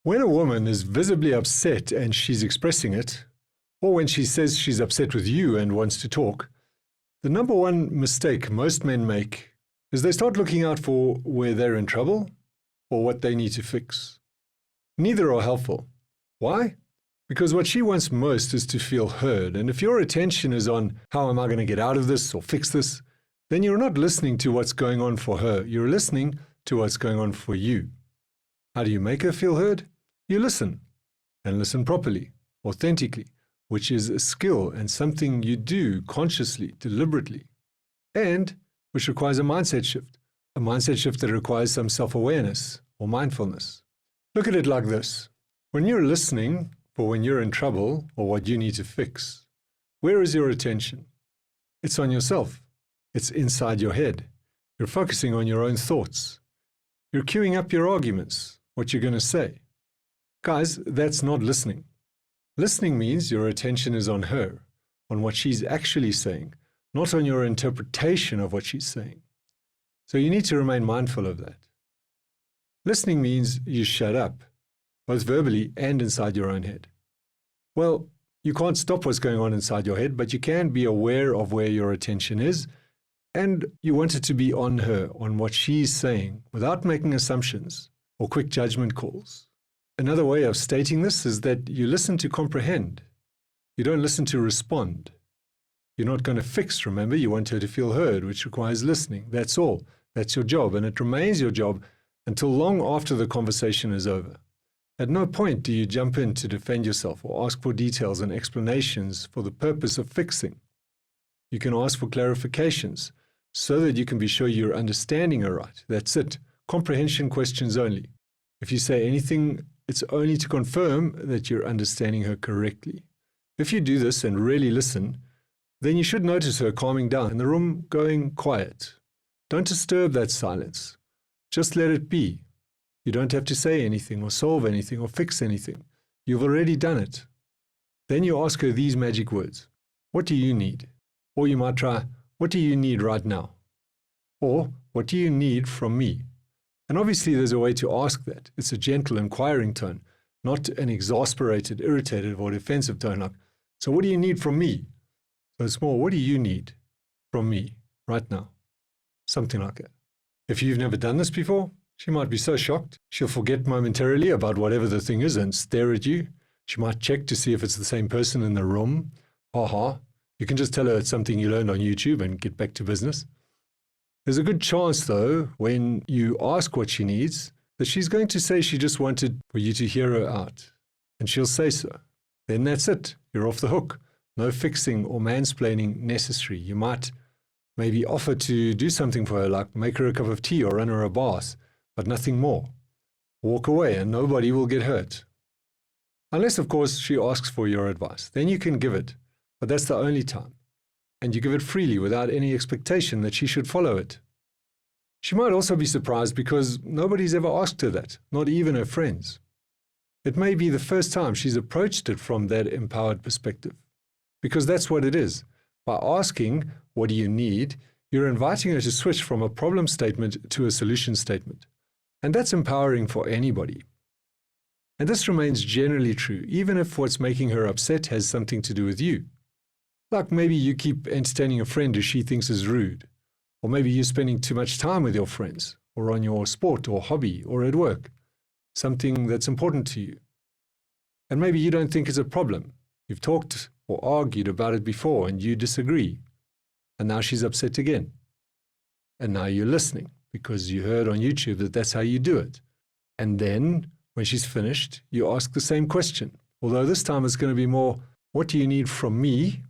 When a woman is visibly upset and she's expressing it, or when she says she's upset with you and wants to talk, the number one mistake most men make is they start looking out for where they're in trouble or what they need to fix. Neither are helpful. Why? Because what she wants most is to feel heard, and if your attention is on how am I going to get out of this or fix this, then you're not listening to what's going on for her. You're listening to what's going on for you. How do you make her feel heard? You listen, and listen properly, authentically, which is a skill and something you do consciously, deliberately, and which requires a mindset shift that requires some self-awareness or mindfulness. Look at it like this. When you're listening for when you're in trouble or what you need to fix, where is your attention? It's on yourself. It's inside your head. You're focusing on your own thoughts. You're queuing up your arguments, what you're going to say. Guys, that's not listening. Listening means your attention is on her, on what she's actually saying, not on your interpretation of what she's saying. So you need to remain mindful of that. Listening means you shut up, both verbally and inside your own head. Well, you can't stop what's going on inside your head, but you can be aware of where your attention is, and you want it to be on her, on what she's saying, without making assumptions or quick judgment calls. Another way of stating this is that you listen to comprehend. You don't listen to respond. You're not going to fix, remember? You want her to feel heard, which requires listening. That's all. That's your job, and it remains your job until long after the conversation is over. At no point do you jump in to defend yourself or ask for details and explanations for the purpose of fixing. You can ask for clarifications so that you can be sure you're understanding her right. That's it. Comprehension questions only. If you say anything, it's only to confirm that you're understanding her correctly. If you do this and really listen, then you should notice her calming down and the room going quiet. Don't disturb that silence. Just let it be. You don't have to say anything or solve anything or fix anything. You've already done it. Then you ask her these magic words. What do you need? Or you might try, what do you need right now? Or, what do you need from me? And obviously there's a way to ask that. It's a gentle, inquiring tone, not an exasperated, irritated, or defensive tone like, so what do you need from me? So it's more, what do you need from me right now? Something like that. If you've never done this before, she might be so shocked, she'll forget momentarily about whatever the thing is and stare at you. She might check to see if it's the same person in the room. Ha. You can just tell her it's something you learned on YouTube and get back to business. There's a good chance, though, when you ask what she needs, that she's going to say she just wanted for you to hear her out. And she'll say so. Then that's it. You're off the hook. No fixing or mansplaining necessary. You might maybe offer to do something for her, like make her a cup of tea or run her a bath, but nothing more. Walk away and nobody will get hurt. Unless, of course, she asks for your advice. Then you can give it, but that's the only time. And you give it freely without any expectation that she should follow it. She might also be surprised because nobody's ever asked her that, not even her friends. It may be the first time she's approached it from that empowered perspective, because that's what it is. By asking, what do you need, you're inviting her to switch from a problem statement to a solution statement. And that's empowering for anybody. And this remains generally true, even if what's making her upset has something to do with you. Like maybe you keep entertaining a friend who she thinks is rude, or maybe you're spending too much time with your friends, or on your sport or hobby, or at work, something that's important to you. And maybe you don't think it's a problem. You've talked or argued about it before and you disagree. And now she's upset again. And now you're listening because you heard on YouTube that that's how you do it. And then, when she's finished, you ask the same question. Although this time it's going to be more, what do you need from me?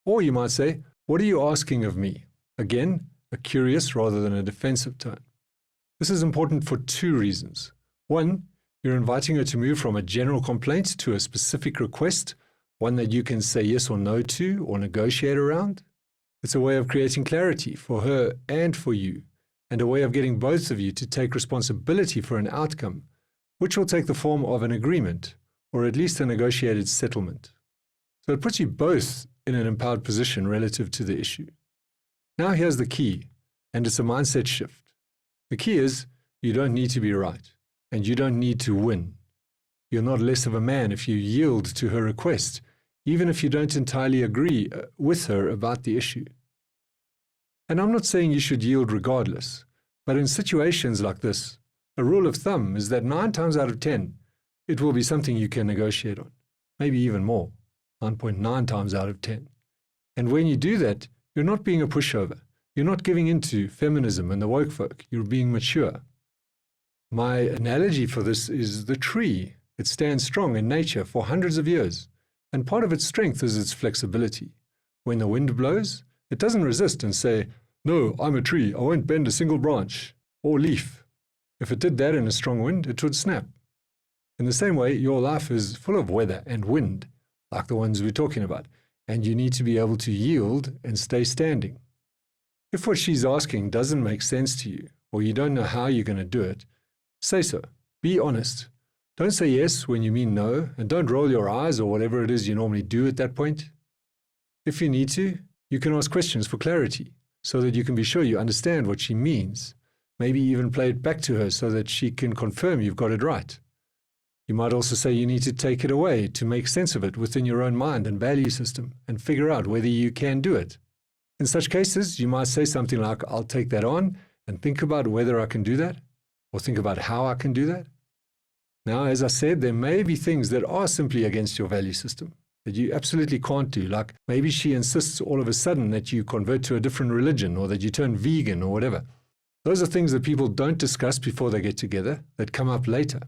Or you might say, what are you asking of me? Again, a curious rather than a defensive tone. This is important for two reasons. One, you're inviting her to move from a general complaint to a specific request, one that you can say yes or no to or negotiate around. It's a way of creating clarity for her and for you, and a way of getting both of you to take responsibility for an outcome, which will take the form of an agreement, or at least a negotiated settlement. So it puts you both in an empowered position relative to the issue. Now here's the key, and it's a mindset shift. The key is you don't need to be right, and you don't need to win. You're not less of a man if you yield to her request, even if you don't entirely agree with her about the issue. And I'm not saying you should yield regardless, but in situations like this, a rule of thumb is that 9 times out of 10, it will be something you can negotiate on, maybe even more, 9.9 times out of 10. And when you do that, you're not being a pushover. You're not giving in to feminism and the woke folk. You're being mature. My analogy for this is the tree. It stands strong in nature for hundreds of years, and part of its strength is its flexibility. When the wind blows, it doesn't resist and say, "No, I'm a tree, I won't bend a single branch or leaf." If it did that in a strong wind, it would snap. In the same way, your life is full of weather and wind, like the ones we're talking about, and you need to be able to yield and stay standing. If what she's asking doesn't make sense to you, or you don't know how you're going to do it, say so. Be honest. Don't say yes when you mean no, and don't roll your eyes or whatever it is you normally do at that point. If you need to, you can ask questions for clarity, so that you can be sure you understand what she means. Maybe even play it back to her so that she can confirm you've got it right. You might also say you need to take it away to make sense of it within your own mind and value system and figure out whether you can do it. In such cases, you might say something like, "I'll take that on and think about whether I can do that, or think about how I can do that." Now, as I said, there may be things that are simply against your value system that you absolutely can't do, like maybe she insists all of a sudden that you convert to a different religion or that you turn vegan or whatever. Those are things that people don't discuss before they get together, that come up later.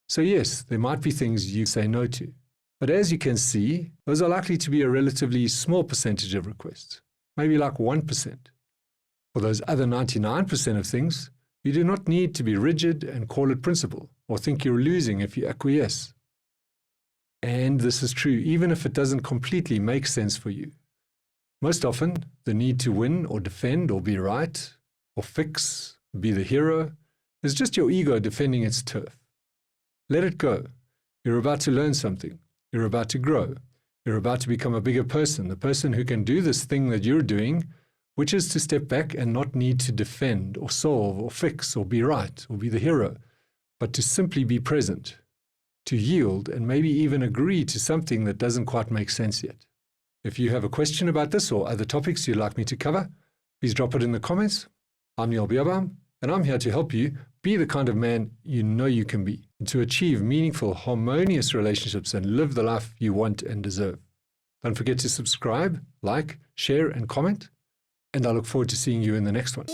So yes, there might be things you say no to. But as you can see, those are likely to be a relatively small percentage of requests, maybe like 1%. For those other 99% of things, you do not need to be rigid and call it principle, or think you're losing if you acquiesce. And this is true even if it doesn't completely make sense for you. Most often, the need to win or defend or be right or fix, be the hero, is just your ego defending its turf. Let it go. You're about to learn something. You're about to grow. You're about to become a bigger person, the person who can do this thing that you're doing, which is to step back and not need to defend or solve or fix or be right or be the hero, but to simply be present, to yield and maybe even agree to something that doesn't quite make sense yet. If you have a question about this or other topics you'd like me to cover, please drop it in the comments. I'm Neil Bierbaum, and I'm here to help you be the kind of man you know you can be, and to achieve meaningful, harmonious relationships and live the life you want and deserve. Don't forget to subscribe, like, share, and comment, and I look forward to seeing you in the next one.